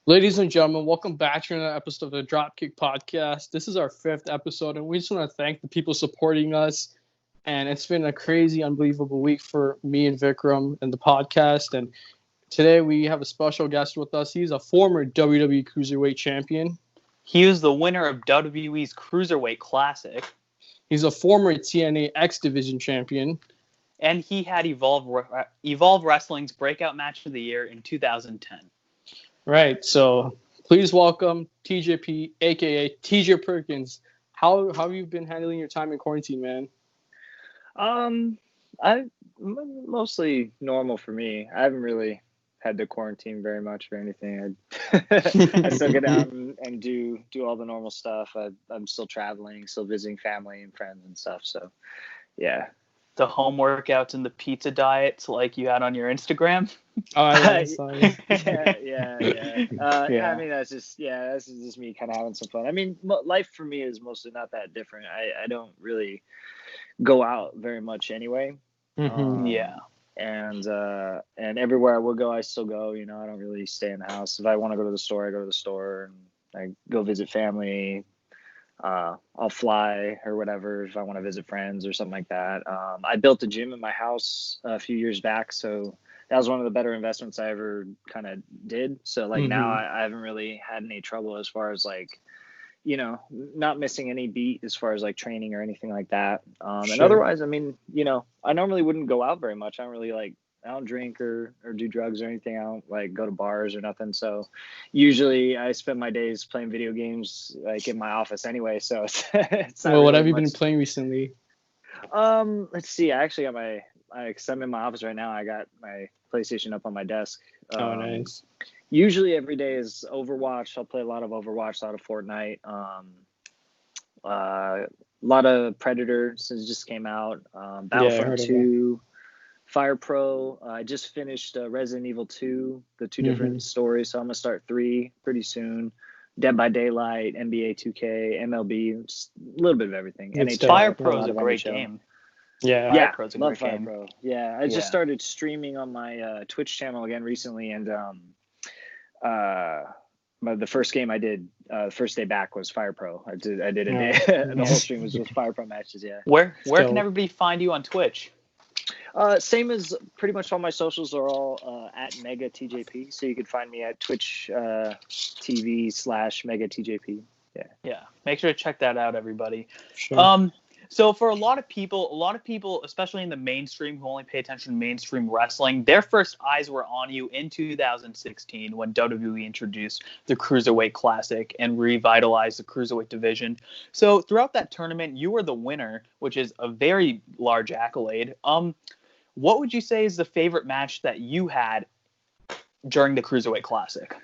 Ladies and gentlemen, welcome back to another episode of the DropKick Podcast. This is our 5th episode, and we just want to thank the people supporting us. And it's been a crazy, unbelievable week for me and Vikram and the podcast. And today we have a special guest with us. He's a former WWE Cruiserweight Champion. He was the winner of WWE's Cruiserweight Classic. He's a former TNA X Division Champion. And he had Evolve Wrestling's Breakout Match of the Year in 2010. Right, so please welcome TJP, a.k.a. TJ Perkins. How have you been handling your time in quarantine, man? I mostly normal for me. I haven't really had to quarantine very much or anything. I still get out and do all the normal stuff. I'm still traveling, still visiting family and friends and stuff. So, yeah. The home workouts and the pizza diets like you had on your Instagram. Oh, yeah. Yeah. I mean, that's just me kind of having some fun. I mean, life for me is mostly not that different. I don't really go out very much anyway. Yeah. And everywhere I would go, I still go. You know, I don't really stay in the house. If I want to go to the store, I go to the store, and I go visit family. I'll fly or whatever if I want to visit friends or something like that. I built a gym in my house a few years back, so that was one of the better investments I ever kind of did. So like now I haven't really had any trouble as far as like, you know, not missing any beat as far as like training or anything like that. And otherwise, I mean, you know, I normally wouldn't go out very much. I don't drink or do drugs or anything. I don't like go to bars or nothing. So usually I spend my days playing video games like in my office anyway. So it's not Well, what really have you much. been playing recently? Let's see. I actually got cause I'm in my office right now. I got my PlayStation up on my desk. Oh, nice. Usually every day is Overwatch. I'll play a lot of Overwatch, a lot of Fortnite. A lot of Predator since it just came out. Battlefront 2. Fire Pro. I just finished Resident Evil 2, the two different stories. So I'm going to start 3 pretty soon. Dead by Daylight, NBA 2K, MLB, just a little bit of everything. Fire Pro is a great game. Yeah. Yeah, Pro's a love great Fire game. Pro. Yeah, I just started streaming on my Twitch channel again recently. And the first game I did, first day back was Fire Pro. I did a day. The whole stream was just Fire Pro matches, yeah. Where can everybody find you on Twitch? Same as pretty much all my socials are all at Mega TJP. So you can find me at Twitch TV/Mega TJP. Yeah. Make sure to check that out, everybody. Sure. So for a lot of people, especially in the mainstream who only pay attention to mainstream wrestling, their first eyes were on you in 2016 when WWE introduced the Cruiserweight Classic and revitalized the Cruiserweight division. So throughout that tournament, you were the winner, which is a very large accolade. What would you say is the favorite match that you had during the Cruiserweight Classic?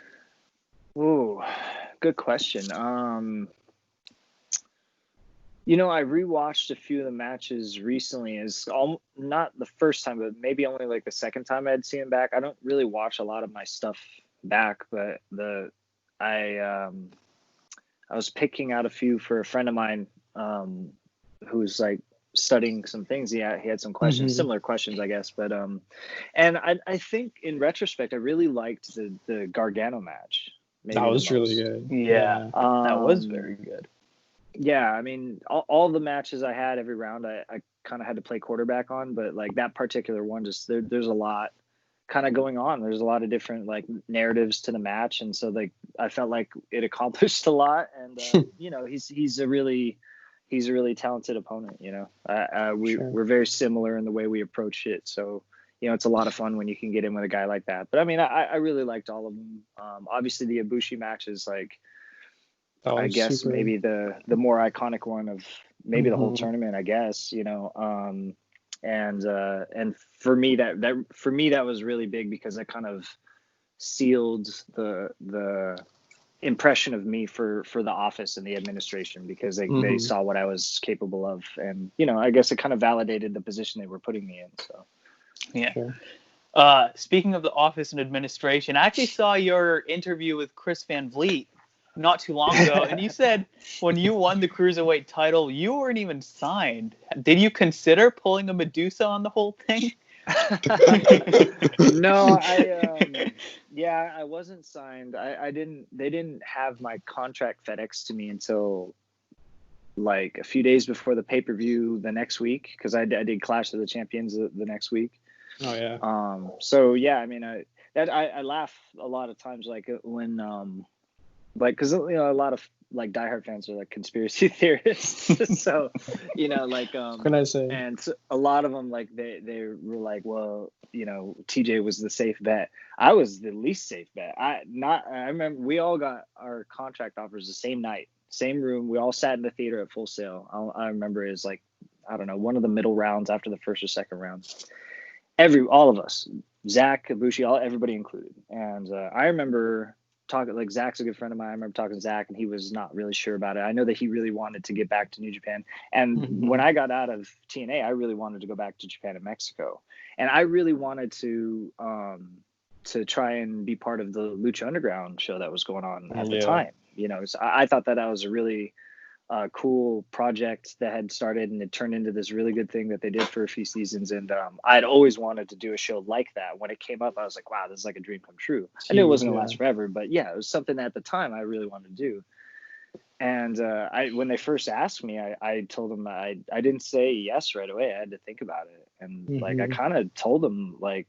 Ooh, good question. You know, I rewatched a few of the matches recently. It's not the first time, but maybe only like the second time I'd seen them back. I don't really watch a lot of my stuff back, but I was picking out a few for a friend of mine who's like studying some things. He had some questions, similar questions, I guess. But and I think in retrospect, I really liked the Gargano match. That was really good. Yeah, that was very good. Yeah, I mean, all the matches I had every round, I kind of had to play quarterback on, but like that particular one, just there's a lot kind of going on. There's a lot of different like narratives to the match, and so like I felt like it accomplished a lot. And you know, he's a really talented opponent. You know, we're very similar in the way we approach it. So you know, it's a lot of fun when you can get in with a guy like that. But I mean, I really liked all of them. Obviously, the Ibushi match is like. I guess maybe the more iconic one of maybe the whole tournament, I guess, you know, and for me that was really big because it kind of sealed the impression of me for the office and the administration because they saw what I was capable of, and you know, I guess it kind of validated the position they were putting me in. So yeah. Sure. Speaking of the office and administration, I actually saw your interview with Chris Van Vliet not too long ago, and you said when you won the Cruiserweight title, you weren't even signed. Did you consider pulling a Medusa on the whole thing? No, I wasn't signed. They didn't have my contract FedEx to me until like a few days before the pay-per-view the next week, because I did Clash of the Champions the next week. Oh yeah. So yeah, I mean, I laugh a lot of times, like when like, because you know, a lot of like diehard fans are like conspiracy theorists. So you know, like What can I say? and so a lot of them, like they were like, well, you know, TJ was the safe bet. I was the least safe bet. I remember we all got our contract offers the same night, same room. We all sat in the theater at Full Sail. I remember it was like, I don't know, one of the middle rounds after the first or second round. All of us, Zach, Ibushi, everybody included. And I remember talking, like, Zach's a good friend of mine. I remember talking to Zach, and he was not really sure about it. I know that he really wanted to get back to New Japan. And when I got out of TNA, I really wanted to go back to Japan and Mexico. And I really wanted to try and be part of the Lucha Underground show that was going on at the time. You know, so I thought that was a really cool project that had started, and it turned into this really good thing that they did for a few seasons. And I'd always wanted to do a show like that. When it came up, I was like, wow, this is like a dream come true. I knew it wasn't gonna last forever, but yeah, it was something that at the time I really wanted to do. And when they first asked me, I told them I didn't say yes right away. I had to think about it. And like, I kind of told them, like,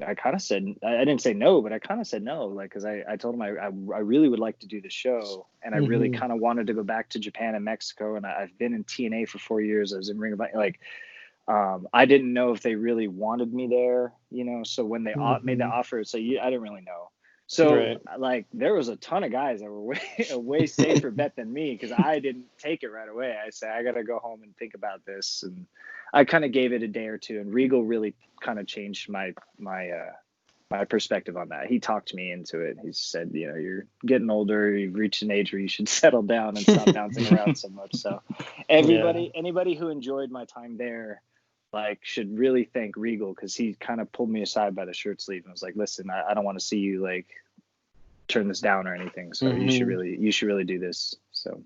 I kind of said, I didn't say no, but I kind of said no, like, because I told him I really would like to do the show, and I really kind of wanted to go back to Japan and Mexico, and I've been in TNA for 4 years. I was in Ring of Honor, like, I didn't know if they really wanted me there, you know. So when they made the offer, so I didn't really know. So like, there was a ton of guys that were way safer bet than me, because I didn't take it right away. I said, I got to go home and think about this, and I kind of gave it a day or two, and Regal really kind of changed my perspective on that. He talked me into it. He said, you know, you're getting older, you've reached an age where you should settle down and stop bouncing around so much. So anybody who enjoyed my time there, like, should really thank Regal, because he kind of pulled me aside by the shirt sleeve and was like, listen, I don't want to see you like turn this down or anything. So you should really do this. So.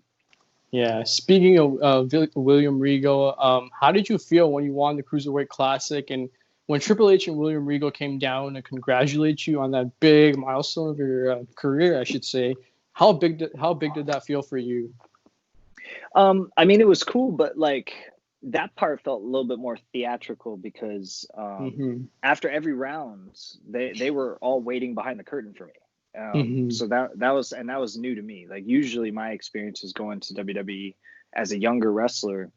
Yeah. Speaking of William Regal, how did you feel when you won the Cruiserweight Classic, and when Triple H and William Regal came down to congratulate you on that big milestone of your career, I should say? How big did that feel for you? I mean, it was cool, but like, that part felt a little bit more theatrical, because after every round, they were all waiting behind the curtain for me. So that was new to me. Like, usually my experience is going to WWE as a younger wrestler,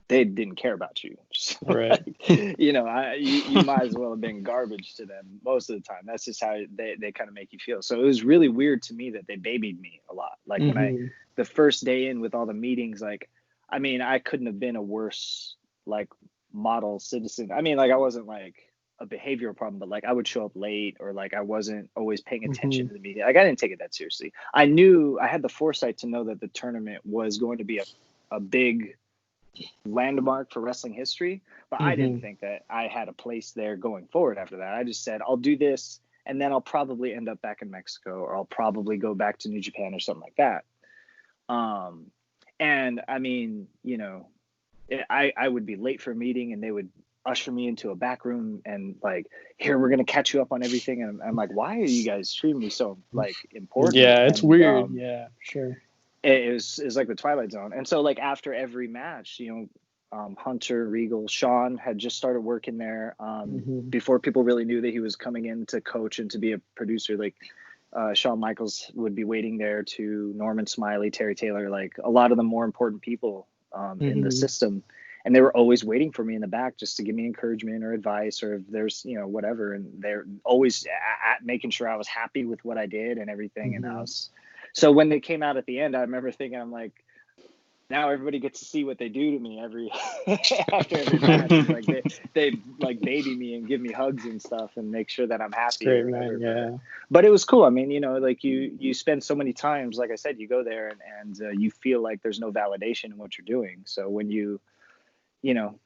they didn't care about you. So, right. Like, you know, you might as well have been garbage to them most of the time. That's just how they kind of make you feel. So it was really weird to me that they babied me a lot. Like, when the first day in with all the meetings, like, I mean, I couldn't have been a worse, like, model citizen. I mean, like, I wasn't like a behavioral problem, but like, I would show up late, or like, I wasn't always paying attention to the meeting. Like, I didn't take it that seriously. I had the foresight to know that the tournament was going to be a big landmark for wrestling history, but I didn't think that I had a place there going forward after that. I just said, I'll do this, and then I'll probably end up back in Mexico, or I'll probably go back to New Japan or something like that. And I mean, you know, I would be late for a meeting, and they would usher me into a back room and like, here, we're going to catch you up on everything. And I'm like, why are you guys treating me so like important? Yeah, it's weird. Yeah, sure. It was like the Twilight Zone. And so like, after every match, you know, Hunter, Regal, Sean had just started working there before people really knew that he was coming in to coach and to be a producer. Like, Shawn Michaels would be waiting there, to Norman Smiley, Terry Taylor, like a lot of the more important people in the system. And they were always waiting for me in the back just to give me encouragement or advice, or if there's, you know, whatever. And they're always making sure I was happy with what I did and everything. And so when they came out at the end, I remember thinking, I'm like, now everybody gets to see what they do to me after every match. Like, they like baby me and give me hugs and stuff and make sure that I'm happy. Great, man. Yeah. But it was cool. I mean, you know, like, you spend so many times, like I said, you go there and you feel like there's no validation in what you're doing. So when you know,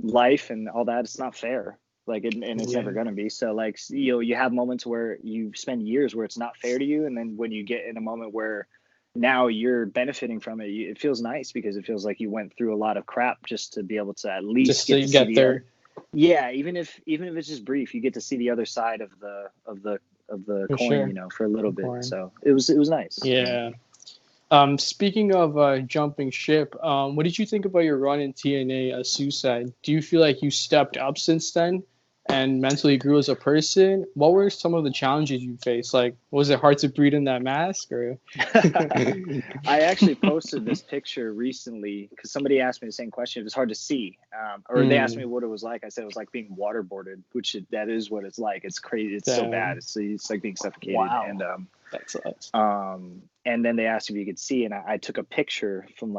life and all that, it's not fair. Like, and it's never going to be. So like, you know, you have moments where you spend years where it's not fair to you. And then when you get in a moment where now you're benefiting from it, it feels nice, because it feels like you went through a lot of crap just to be able to at least get there. Yeah. Even if it's just brief, you get to see the other side of the For coin, sure. you know, for a little bit. Coin. So it was nice. Yeah. Speaking of jumping ship, what did you think about your run in TNA Suicide? Do you feel like you stepped up since then and mentally grew as a person? What were some of the challenges you faced? Like, was it hard to breathe in that mask? Or I actually posted this picture recently because somebody asked me the same question. It was hard to see, or they asked me what it was like. I said it was like being waterboarded, which that is what it's like. It's crazy. It's so bad. It's like being suffocated. Wow. And that sucks. And then they asked if you could see, and I took a picture from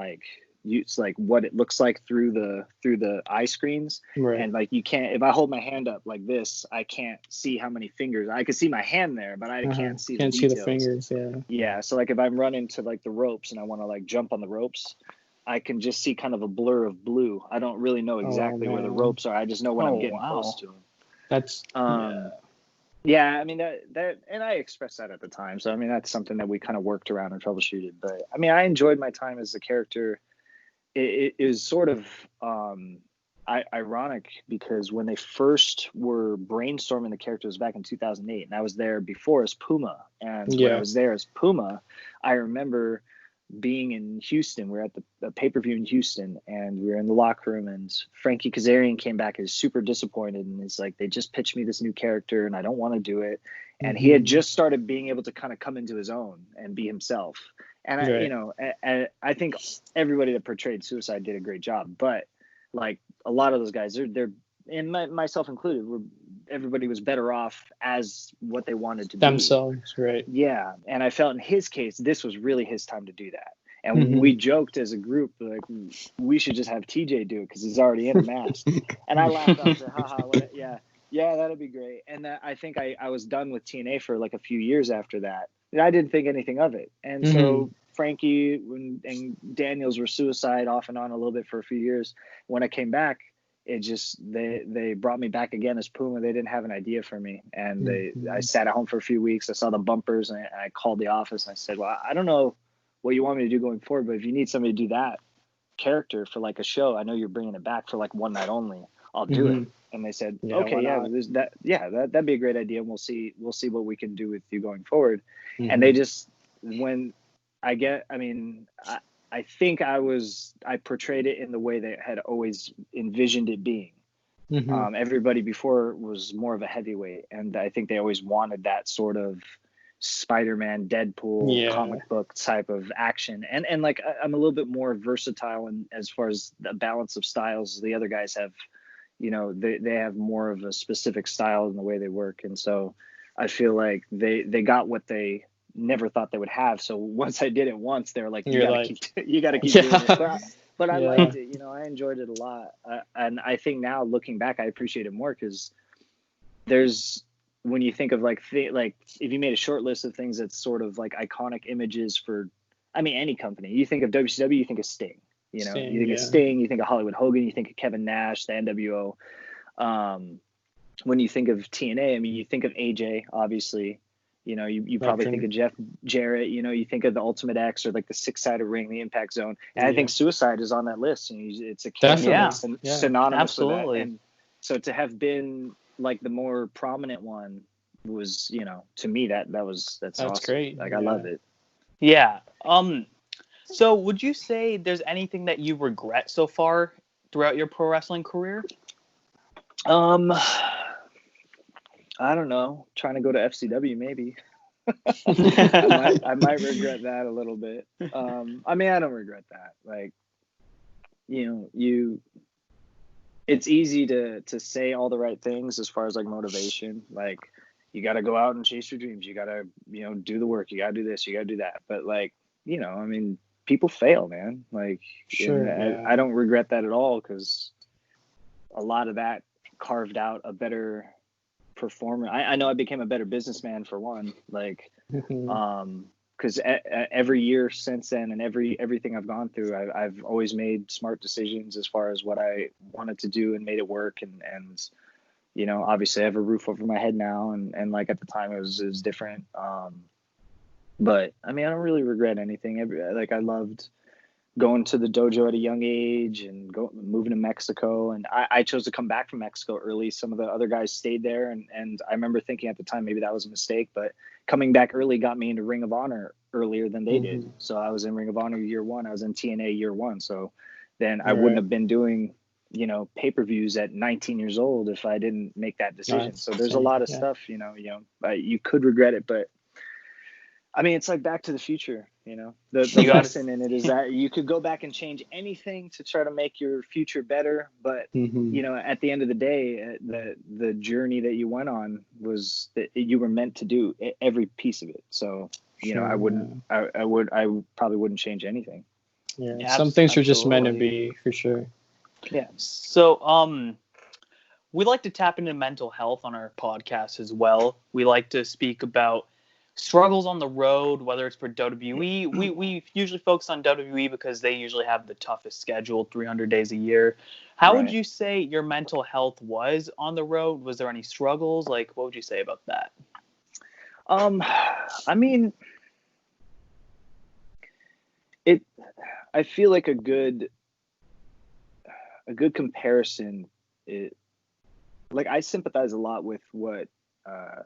it's like what it looks like through the eye screens. Right. And like you can't, if I hold my hand up like this, I can't see how many fingers. I can see my hand there, but I can't see the details. The fingers. Yeah. So like if I'm running to like the ropes and I want to like jump on the ropes, I can just see kind of a blur of blue. I don't really know exactly where the ropes are. I just know when I'm getting close to them. That's yeah, I mean that, and I expressed that at the time. So I mean that's something that we kind of worked around and troubleshooted. But I mean I enjoyed my time as the character. It is sort of ironic because when they first were brainstorming the characters back in 2008, and I was there before as Puma, and when I was there as Puma, I remember being in Houston. We're at the pay-per-view in Houston, and we were in the locker room, and Frankie Kazarian came back and was super disappointed, and he's like, they just pitched me this new character and I don't want to do it. And he had just started being able to kind of come into his own and be himself. And I think everybody that portrayed Suicide did a great job, but like a lot of those guys, they're and myself included, everybody was better off as what they wanted to be. Themselves, right? Yeah, and I felt in his case, this was really his time to do that. And we joked as a group, like, we should just have TJ do it because he's already in a mask. And I laughed out and said, haha, yeah, that'd be great. And I think I was done with TNA for like a few years after that. And I didn't think anything of it. And so Frankie and Daniels were Suicide off and on a little bit for a few years. When I came back, it just they brought me back again as Puma. They didn't have an idea for me, and I sat at home for a few weeks. I saw the bumpers, and I called the office and I said, well, I don't know what you want me to do going forward, but if you need somebody to do that character for like a show, I know you're bringing it back for like one night only, I'll do it. And they said, okay, that'd be a great idea, and we'll see what we can do with you going forward. And they just, I think I portrayed it in the way they had always envisioned it being. Everybody before was more of a heavyweight, and I think they always wanted that sort of Spider-Man, Deadpool, comic book type of action. And like I'm a little bit more versatile in as far as the balance of styles. The other guys have, they have more of a specific style in the way they work, and so I feel like they got what they never thought they would have. So once I did it once, they were like, you gotta keep doing it. But I liked it, I enjoyed it a lot. And I think now looking back, I appreciate it more because when you think of like if you made a short list of things that's sort of like iconic images for, any company, you think of WCW, you think of Sting, you think of Sting, you think of Hollywood Hogan, you think of Kevin Nash, the NWO. When you think of TNA, you think of AJ, obviously. You probably think of Jeff Jarrett, you think of the Ultimate X or like the 6-sided ring, the Impact Zone. And I think Suicide is on that list. It's a synonymous with that. And so to have been like the more prominent one was, to me, that's awesome. Great. Like I love it. Yeah. So would you say there's anything that you regret so far throughout your pro wrestling career? I don't know. Trying to go to FCW, maybe. I might regret that a little bit. I don't regret that. Like, it's easy to say all the right things as far as like motivation. Like, you got to go out and chase your dreams. You got to, do the work. You got to do this. You got to do that. But like, people fail, man. Like, I don't regret that at all because a lot of that carved out a better performer. I know I became a better businessman for one, like because every year since then and everything I've gone through, I've always made smart decisions as far as what I wanted to do and made it work, and obviously I have a roof over my head now, and like at the time it was different, but I don't really regret anything. I loved going to the dojo at a young age and moving to Mexico. And I chose to come back from Mexico early. Some of the other guys stayed there. And I remember thinking at the time, maybe that was a mistake, but coming back early got me into Ring of Honor earlier than they did. So I was in Ring of Honor year one. I was in TNA year one. So then I wouldn't have been doing, pay-per-views at 19 years old if I didn't make that decision. So there's a lot of stuff, you could regret it, but I mean, it's like Back to the Future, the lesson in it is that you could go back and change anything to try to make your future better. But, at the end of the day, the journey that you went on was that you were meant to do every piece of it. So, I probably wouldn't change anything. Yeah, some things are just meant to be, for sure. Yeah. So, we like to tap into mental health on our podcast as well. We like to speak about struggles on the road, whether it's for WWE. We usually focus on WWE because they usually have the toughest schedule, 300 days a year. How would you say your mental health was on the road? Was there any struggles? Like, what would you say about that? I mean, I feel like a good comparison. Like, I sympathize a lot with what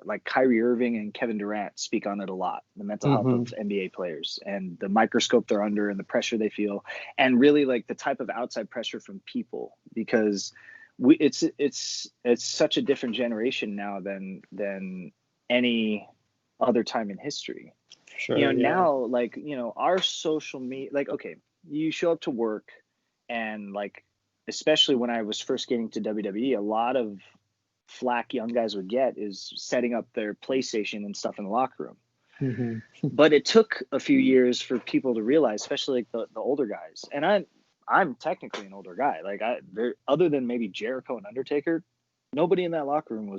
like Kyrie Irving and Kevin Durant speak on it a lot, the mental health of NBA players and the microscope they're under and the pressure they feel, and really like the type of outside pressure from people, because it's such a different generation now than any other time in history. Sure, now, like, our social media, like, okay, you show up to work, and like, especially when I was first getting to WWE, a lot of flack young guys would get is setting up their PlayStation and stuff in the locker room. But it took a few years for people to realize, especially like the older guys. And I'm technically an older guy. Like, other than maybe Jericho and Undertaker, nobody in that locker room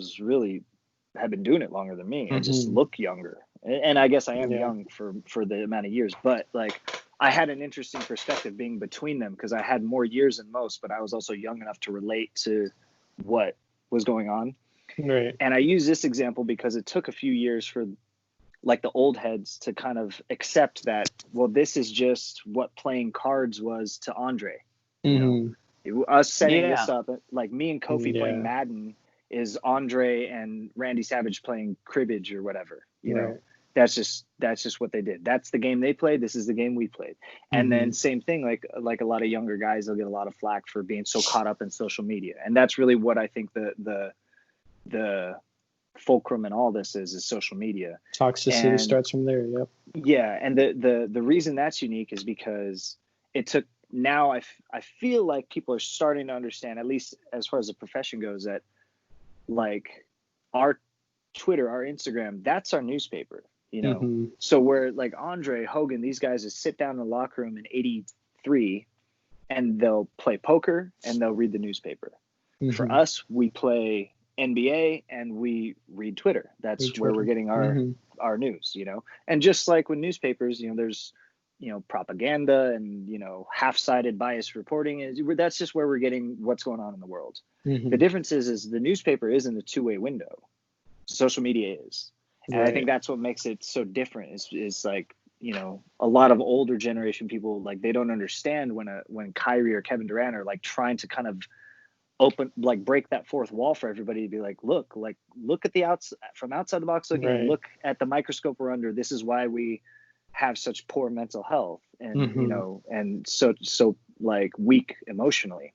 had been doing it longer than me and just look younger. And I guess I am young for the amount of years, but like, I had an interesting perspective being between them because I had more years than most, but I was also young enough to relate to what was going on. Right. And I use this example because it took a few years for like the old heads to kind of accept that, well, this is just what playing cards was to Andre. Us setting this up, like me and Kofi playing Madden is Andre and Randy Savage playing cribbage or whatever, you know. That's just what they did. That's the game they played. This is the game we played. And then same thing, like a lot of younger guys, they'll get a lot of flack for being so caught up in social media. And that's really what I think the fulcrum in all this is social media. Toxicity starts from there. Yep. Yeah. And the reason that's unique is because it took, now I feel like people are starting to understand, at least as far as the profession goes, that like our Twitter, our Instagram, that's our newspaper. So where like Andre, Hogan, these guys just sit down in the locker room in 83 and they'll play poker and they'll read the newspaper. For us, we play NBA and we read Twitter. That's where we're getting our news, and just like with newspapers, there's, propaganda and, half-sided biased reporting that's just where we're getting what's going on in the world. The difference is the newspaper isn't a two-way window. Social media is. And I think that's what makes it so different is like, a lot of older generation people, like, they don't understand when Kyrie or Kevin Durant are like trying to kind of break that fourth wall for everybody to be like, look at the from outside the box looking, look at the microscope we're under. This is why we have such poor mental health and, and so like weak emotionally.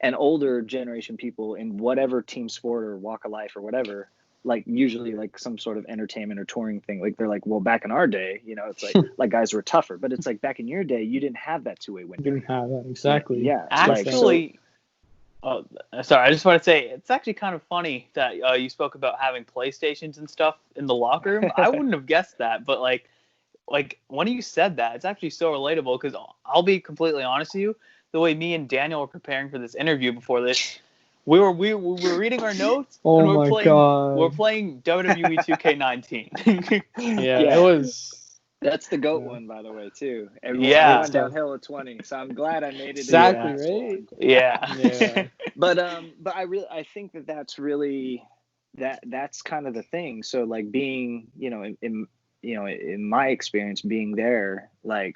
And older generation people in whatever team sport or walk of life or whatever, like usually like some sort of entertainment or touring thing. Like they're like, well, back in our day, it's like, like guys were tougher, but it's like back in your day, you didn't have that two-way window. You didn't have that. Exactly. Yeah. Actually, sorry, I just want to say, it's actually kind of funny that you spoke about having PlayStations and stuff in the locker room. I wouldn't have guessed that, but like when you said that, it's actually so relatable because I'll be completely honest with you, the way me and Daniel were preparing for this interview before this, we were reading our notes. Oh and my god! We're playing WWE 2K19. It was. That's the GOAT one, by the way, too. Everyone went downhill at 20, so I'm glad I made it. Exactly right. Yeah. But I think that's really that's kind of the thing. So like being, in my experience, being there, like,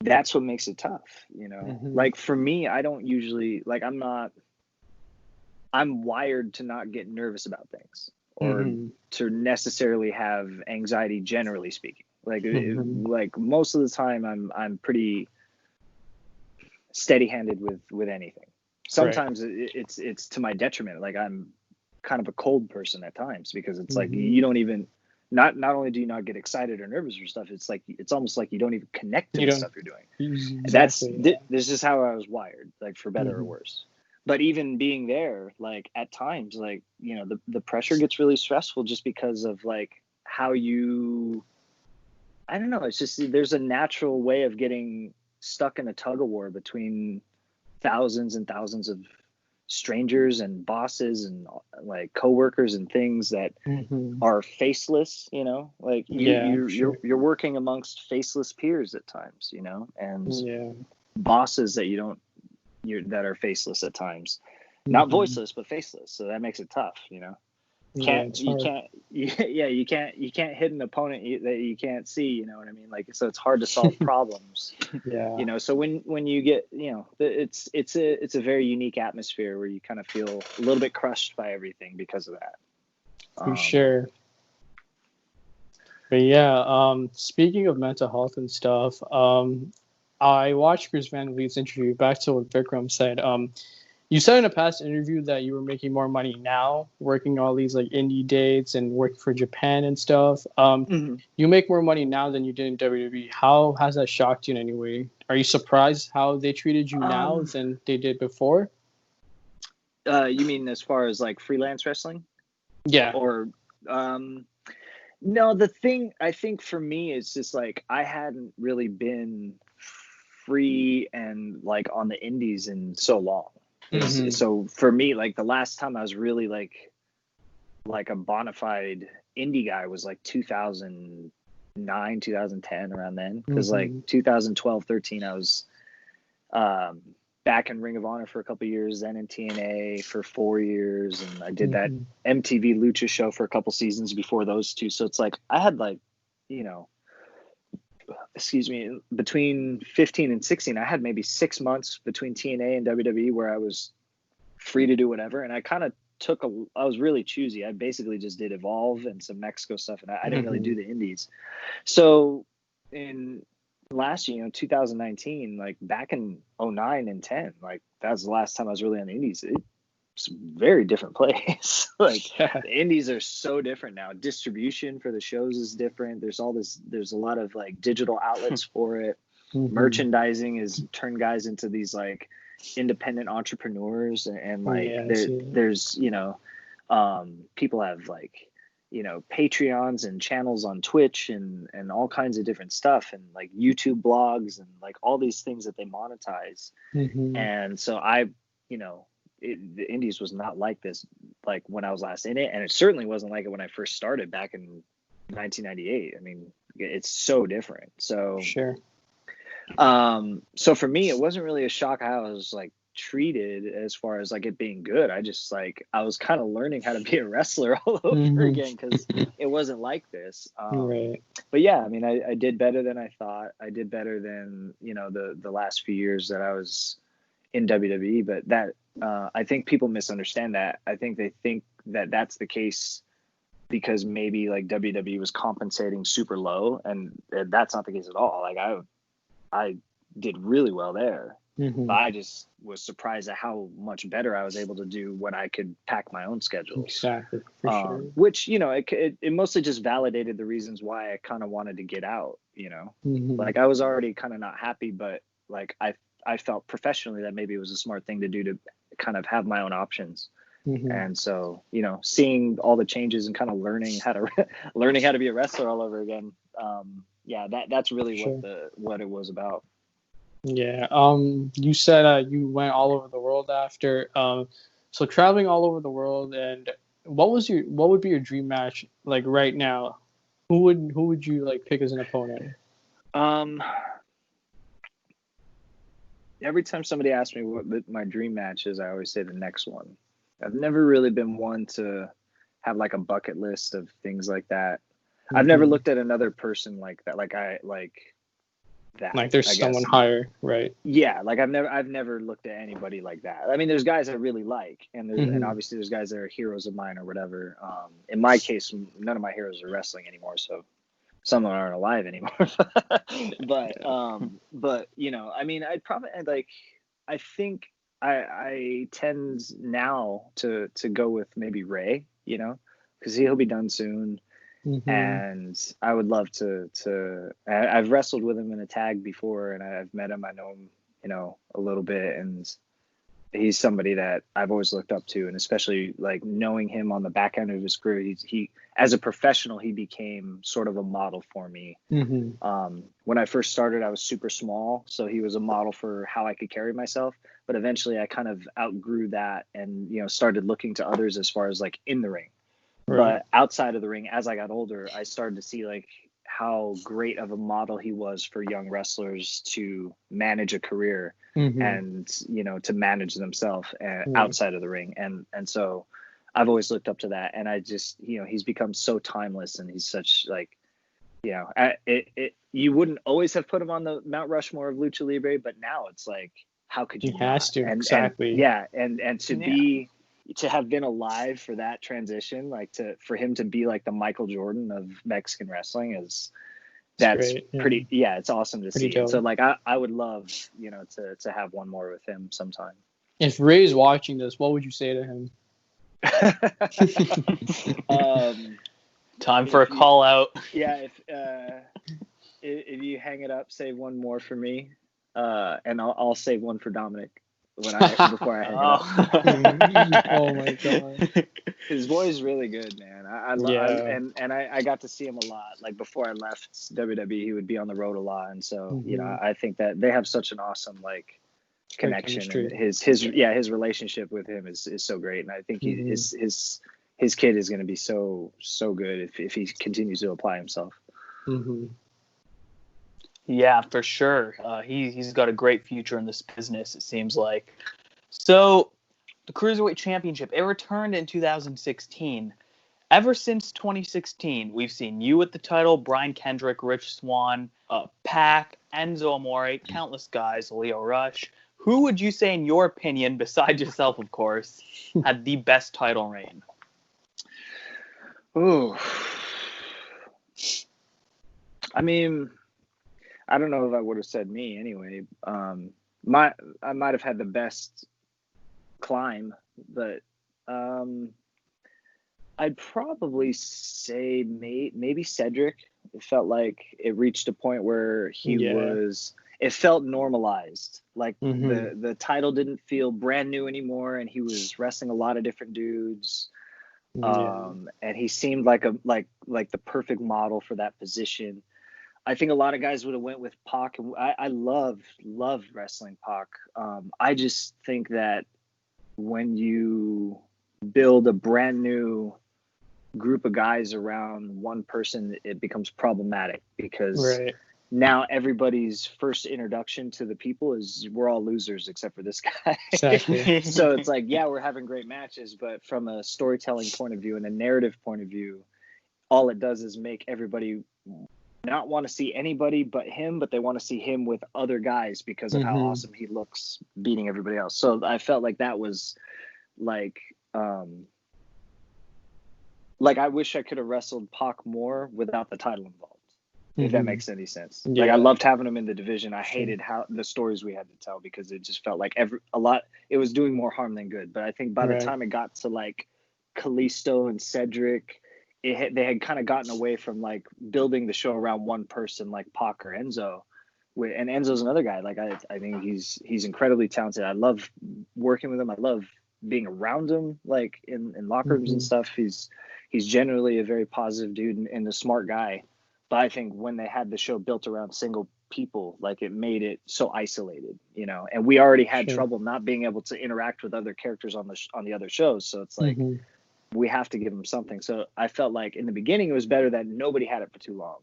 that's what makes it tough, you know. Mm-hmm. Like for me, I don't usually like I'm wired to not get nervous about things or to necessarily have anxiety, generally speaking. Like like most of the time I'm pretty steady-handed with anything. Sometimes it's to my detriment. Like I'm kind of a cold person at times because it's like you don't even not only do you not get excited or nervous for stuff, it's like it's almost like you don't even connect to the stuff you're doing. Exactly. This is how I was wired, like for better or worse. But even being there, like at times, like, you know, the pressure gets really stressful just because of like how you, I don't know, it's just there's a natural way of getting stuck in a tug of war between thousands and thousands of strangers and bosses and like coworkers and things that are faceless, you know, like you're working amongst faceless peers at times, you know, and bosses that that are faceless at times, not voiceless but faceless, so that makes it tough, you know. You can't hit an opponent that you can't see, you know what I mean? Like, so it's hard to solve problems. You know, so when you get, you know, it's a very unique atmosphere where you kind of feel a little bit crushed by everything because of that. For sure. But yeah, speaking of mental health and stuff, I watched Chris Van Vliet's interview. Back to what Vikram said. You said in a past interview that you were making more money now, working all these like indie dates and working for Japan and stuff. You make more money now than you did in WWE. How has that shocked you in any way? Are you surprised how they treated you now than they did before? You mean as far as like freelance wrestling? Yeah. Or no, the thing I think for me is just like I hadn't really been free and like on the indies in so long. So for me, like the last time I was really like a bona fide indie guy was like 2009, 2010, around then. Because like 2012, 13, I was back in Ring of Honor for a couple of years, then in TNA for 4 years, and I did that MTV Lucha show for a couple seasons before those two. So it's like I had like, you know, between 15 and 16, I had maybe 6 months between TNA and WWE where I was free to do whatever. And I kind of I was really choosy. I basically just did Evolve and some Mexico stuff, and I didn't really do the indies. So in last year, 2019, like back in 09 and 10, like that was the last time I was really on the indies. It's a very different place. Like the indies are so different now. Distribution for the shows is different. There's a lot of like digital outlets for it. Merchandising has turned guys into these like independent entrepreneurs, and like there's you know, people have like, you know, Patreons and channels on Twitch and all kinds of different stuff, and like YouTube blogs and like all these things that they monetize. And so you know, the indies was not like this like when I was last in it, and it certainly wasn't like it when I first started back in 1998. I mean, it's so different. So so for me, it wasn't really a shock how I was like treated as far as like it being good. I just like I was kind of learning how to be a wrestler all over again, because it wasn't like this. But yeah, I mean, I did better than I thought. I did better than, you know, the last few years that I was in WWE. But that I think people misunderstand that. I think they think that that's the case because maybe like WWE was compensating super low, and that's not the case at all. Like I did really well there. But I just was surprised at how much better I was able to do when I could pack my own schedule. Exactly, for sure. Which, you know, it mostly just validated the reasons why I kind of wanted to get out, you know. Like I was already kind of not happy, but like I felt professionally that maybe it was a smart thing to do to kind of have my own options. And so, you know, seeing all the changes and kind of learning how to be a wrestler all over again. That's really what it was about. Yeah. You said you went all over the world after. So traveling all over the world, and what would be your dream match like right now? Who would you like pick as an opponent? Every time somebody asks me what my dream match is, I always say the next one. I've never really been one to have like a bucket list of things like that. I've never looked at another person like that. that. Like there's someone higher, right? Yeah, like I've never looked at anybody like that. I mean, there's guys I really like, and and obviously there's guys that are heroes of mine or whatever. In my case, none of my heroes are wrestling anymore, so some of them aren't alive anymore. but you know, I mean, I'd probably I think I tend now to go with maybe Ray, you know, because he'll be done soon. And I would love to I've wrestled with him in a tag before, and I've met him. I know him, you know, a little bit, and he's somebody that I've always looked up to, and especially like knowing him on the back end of his career, he as a professional, he became sort of a model for me. When I first started, I was super small, so he was a model for how I could carry myself. But eventually I kind of outgrew that and, you know, started looking to others as far as like in the ring. Right. But outside of the ring, as I got older, I started to see like how great of a model he was for young wrestlers to manage a career and, you know, to manage themselves outside of the ring. And so I've always looked up to that. And I just, you know, he's become so timeless, and he's such like, you know, you wouldn't always have put him on the Mount Rushmore of Lucha Libre, but now it's like, how could you? He has to. Exactly. And to have been alive for that transition, like for him to be like the Michael Jordan of Mexican wrestling that's great, pretty, it's awesome to see. And so like, I would love, you know, to have one more with him sometime. If Ray's watching this, what would you say to him? Time for a call out. Yeah. If you hang it up, save one more for me. And I'll save one for Dominic before I hang it up. Oh my god, his voice is really good, man. I love, and I got to see him a lot. Like before I left WWE, he would be on the road a lot, and so you know, I think that they have such an awesome like connection. And his relationship with him is so great, and I think his kid is going to be so good if he continues to apply himself. Yeah, for sure. He's got a great future in this business, it seems like. So, the Cruiserweight Championship, it returned in 2016. Ever since 2016, we've seen you with the title, Brian Kendrick, Rich Swann, Pac, Enzo Amore, countless guys, Leo Rush. Who would you say, in your opinion, besides yourself, of course, had the best title reign? Ooh. I mean, I don't know if I would have said me anyway. I might have had the best climb, but I'd probably say maybe Cedric. It felt like it reached a point where it felt normalized. Like the title didn't feel brand new anymore, and he was wrestling a lot of different dudes. And he seemed like the perfect model for that position. I think a lot of guys would have went with Pac. I loved wrestling Pac. I just think that when you build a brand new group of guys around one person, it becomes problematic because now everybody's first introduction to the people is we're all losers except for this guy. Exactly. So it's like, yeah, we're having great matches, but from a storytelling point of view and a narrative point of view, all it does is make everybody not want to see anybody but him, but they want to see him with other guys because of how awesome he looks beating everybody else. So I felt like that was like I wish I could have wrestled Pac more without the title involved, if that makes any sense. Yeah. Like I loved having him in the division. I hated how the stories we had to tell because it just felt like it was doing more harm than good. But I think by the time it got to like Kalisto and Cedric, they had kind of gotten away from like building the show around one person like Pac or Enzo. And Enzo's another guy. Like I think he's incredibly talented. I love working with him. I love being around him, like in locker rooms and stuff. He's generally a very positive dude and a smart guy. But I think when they had the show built around single people, like it made it so isolated, you know. And we already had trouble not being able to interact with other characters on the other shows. So it's like we have to give them something. So I felt like in the beginning it was better that nobody had it for too long.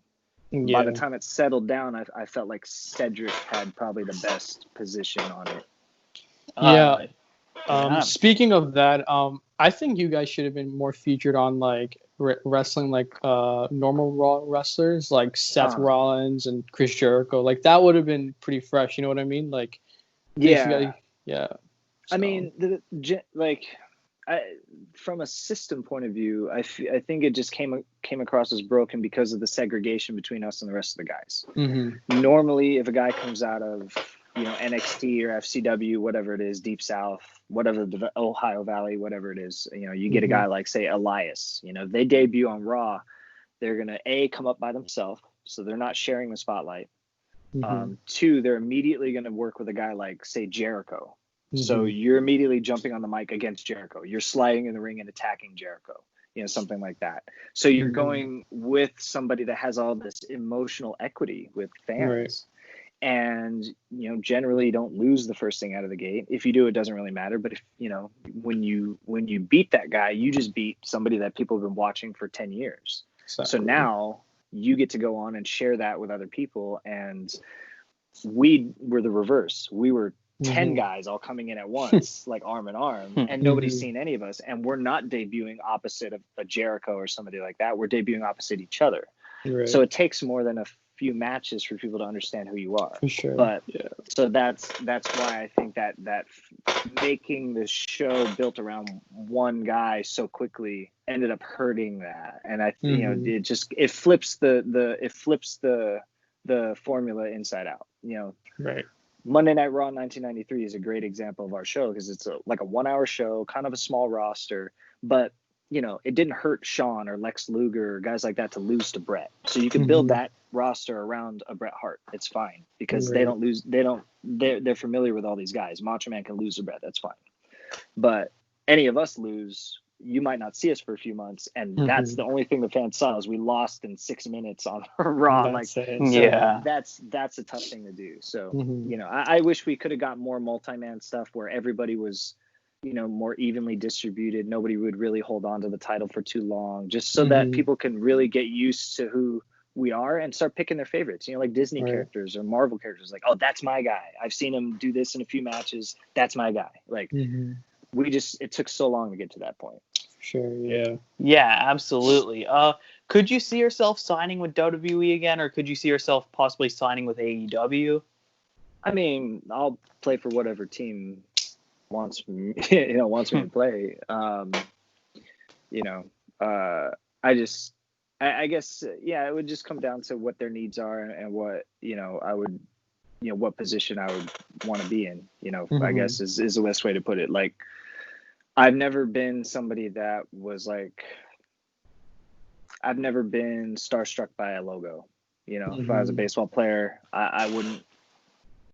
By the time it settled down, I felt like Cedric had probably the best position on it. Speaking of that, I think you guys should have been more featured on like wrestling like normal Raw wrestlers like Seth Rollins and Chris Jericho. Like that would have been pretty fresh. You know what I mean? Like yeah. So. I mean, from a system point of view, I think it just came across as broken because of the segregation between us and the rest of the guys. Mm-hmm. Normally, if a guy comes out of NXT or FCW, whatever it is, Deep South, whatever the Ohio Valley, whatever it is, you get a guy like say Elias. They debut on Raw, they're gonna come up by themselves, so they're not sharing the spotlight. Mm-hmm. 2, they're immediately gonna work with a guy like say Jericho. Mm-hmm. So you're immediately jumping on the mic against Jericho. You're sliding in the ring and attacking Jericho, something like that. So you're going with somebody that has all this emotional equity with fans. Right. And, generally you don't lose the first thing out of the gate. If you do, it doesn't really matter. But if, when you beat that guy, you just beat somebody that people have been watching for 10 years. Exactly. So now you get to go on and share that with other people. And we were the reverse. We were 10 guys all coming in at once, like arm in arm, and nobody's seen any of us. And we're not debuting opposite of a Jericho or somebody like that. We're debuting opposite each other. Right. So it takes more than a few matches for people to understand who you are. For sure. But so that's why I think that making the show built around one guy so quickly ended up hurting that. And I it flips the formula inside out. Right. Monday Night Raw 1993 is a great example of our show because it's like a 1 hour show, kind of a small roster, but it didn't hurt Shawn or Lex Luger or guys like that to lose to Bret. So you can build that roster around a Bret Hart. It's fine because they don't lose. They're familiar with all these guys. Macho Man can lose to Bret. That's fine. But any of us lose, you might not see us for a few months. And that's the only thing the fans saw is we lost in 6 minutes on Raw. That's a tough thing to do. So, I wish we could have got more multi-man stuff where everybody was, more evenly distributed. Nobody would really hold on to the title for too long, just so that people can really get used to who we are and start picking their favorites, like Disney characters or Marvel characters. Like, oh, that's my guy. I've seen him do this in a few matches. That's my guy. Like, it took so long to get to that point. Sure. Yeah. Yeah, absolutely. Could you see yourself signing with WWE again, or could you see yourself possibly signing with AEW? I mean, I'll play for whatever team wants me to play. I guess, it would just come down to what their needs are and what, I would, what position I would want to be in, I guess is the best way to put it. Like, I've never been somebody that was like, I've never been starstruck by a logo. If I was a baseball player, I wouldn't,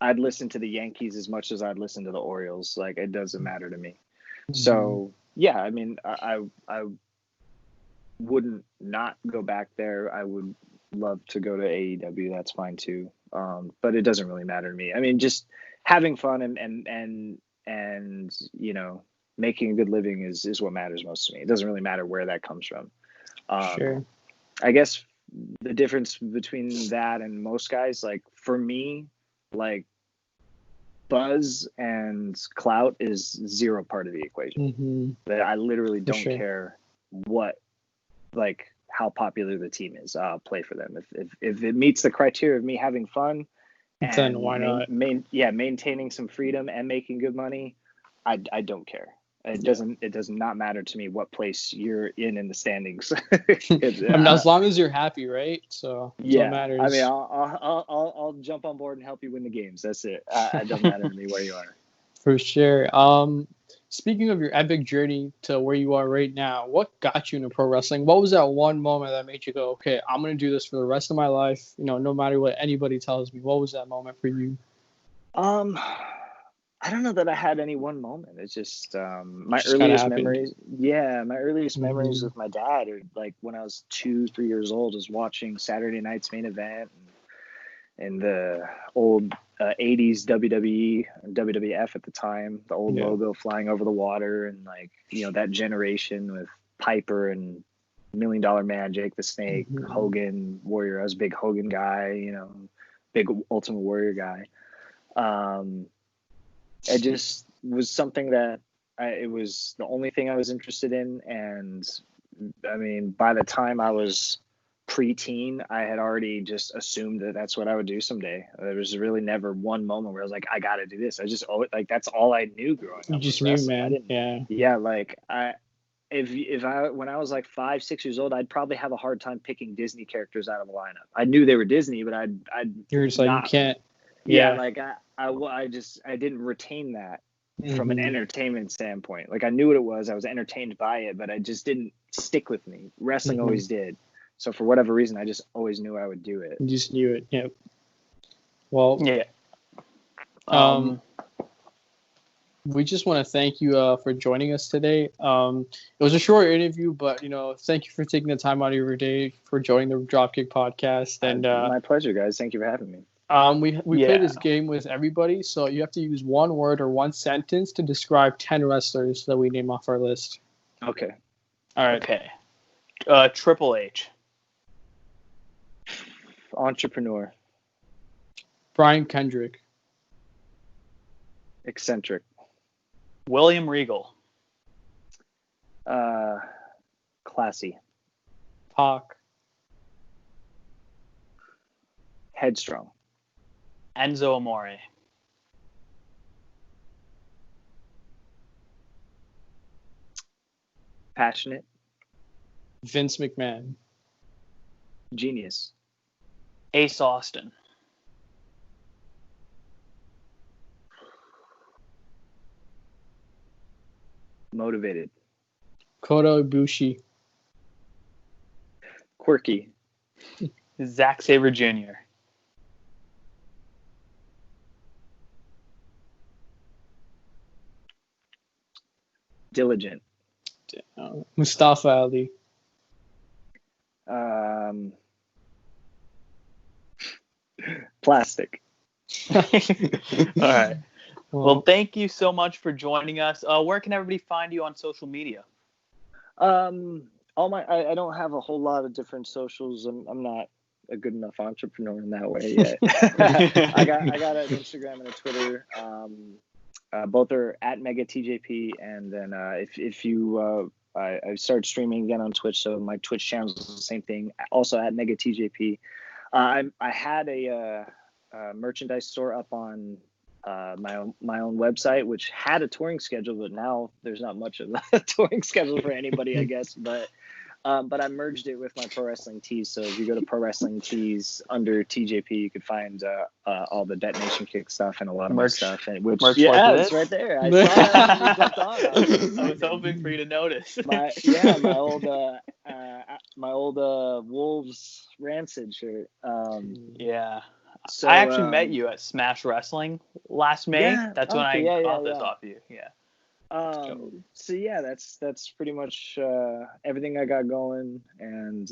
I'd listen to the Yankees as much as I'd listen to the Orioles. Like, it doesn't matter to me. So, I mean, I wouldn't not go back there. I would love to go to AEW. That's fine too. But it doesn't really matter to me. I mean, just having fun and making a good living is what matters most to me. It doesn't really matter where that comes from. Sure. I guess the difference between that and most guys, like for me, like buzz and clout is zero part of the equation. That I literally don't care how popular the team is. I'll play for them if it meets the criteria of me having fun. And then why not? Maintaining some freedom and making good money. I don't care. It does not matter to me what place you're in the standings. As long as you're happy, right? So what matters. I mean, I'll jump on board and help you win the games. That's it. It doesn't matter to me where you are. For sure. Speaking of your epic journey to where you are right now, what got you into pro wrestling? What was that one moment that made you go, okay, I'm going to do this for the rest of my life, no matter what anybody tells me? What was that moment for you? I don't know that I had any one moment. It's just my earliest memories. Yeah, my earliest memories with my dad are like when I was 2-3 years old, is watching Saturday Night's Main Event and the old 80s WWE and WWF at the time, the old logo flying over the water, and like that generation with Piper and $1 Million Man, Jake the Snake, Hogan, Warrior. I was a big Hogan guy, big Ultimate Warrior guy. It just was something that it was the only thing I was interested in. And I mean, by the time I was preteen, I had already just assumed that that's what I would do someday. There was really never one moment where I was like, I got to do this. I just always, like, that's all I knew growing up. You just knew, man. Yeah. Like if I, when I was like 5, 6 years old, I'd probably have a hard time picking Disney characters out of a lineup. I knew they were Disney, but you're just like, you can't. Yeah. Like I didn't retain that from an entertainment standpoint. Like I knew what it was. I was entertained by it, but I just didn't stick with me. Wrestling always did. So for whatever reason, I just always knew I would do it. You just knew it. Yep. Well, yeah. We just want to thank you for joining us today. It was a short interview, but thank you for taking the time out of your day for joining the DropKick podcast. And my pleasure, guys. Thank you for having me. We play this game with everybody, so you have to use one word or one sentence to describe 10 wrestlers that we name off our list. Okay. All right. Okay. Triple H. Entrepreneur. Brian Kendrick. Eccentric. William Regal. Classy. Pac. Headstrong. Enzo Amore. Passionate. Vince McMahon. Genius. Ace Austin. Motivated. Kota Ibushi. Quirky. Zack Sabre Jr. Diligent. Mustafa Ali. Plastic. All right. Well, thank you so much for joining us. Where can everybody find you on social media? I don't have a whole lot of different socials. I'm not a good enough entrepreneur in that way yet. I got an Instagram and a Twitter. Both are at MegaTJP, and then if you I started streaming again on Twitch, so my Twitch channel is the same thing. Also at MegaTJP. I had a merchandise store up on my own website, which had a touring schedule, but now there's not much of a touring schedule for anybody, I guess. But I merged it with my Pro Wrestling Tees. So if you go to Pro Wrestling Tees under TJP, you could find all the Detonation Kick stuff and a lot of my stuff. And merch it's right there. I saw that when you jumped on. I was hoping for you to notice. My old Wolves Rancid shirt. Yeah. So, I actually met you at Smash Wrestling last May. Yeah, that's when I bought this off you. Yeah. So yeah, that's pretty much everything I got going, and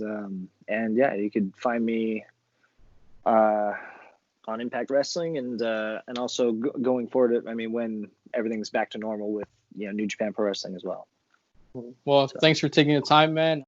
yeah, you could find me on Impact Wrestling, and also going forward. I mean, when everything's back to normal with New Japan Pro Wrestling as well. Well, thanks for taking the time, man.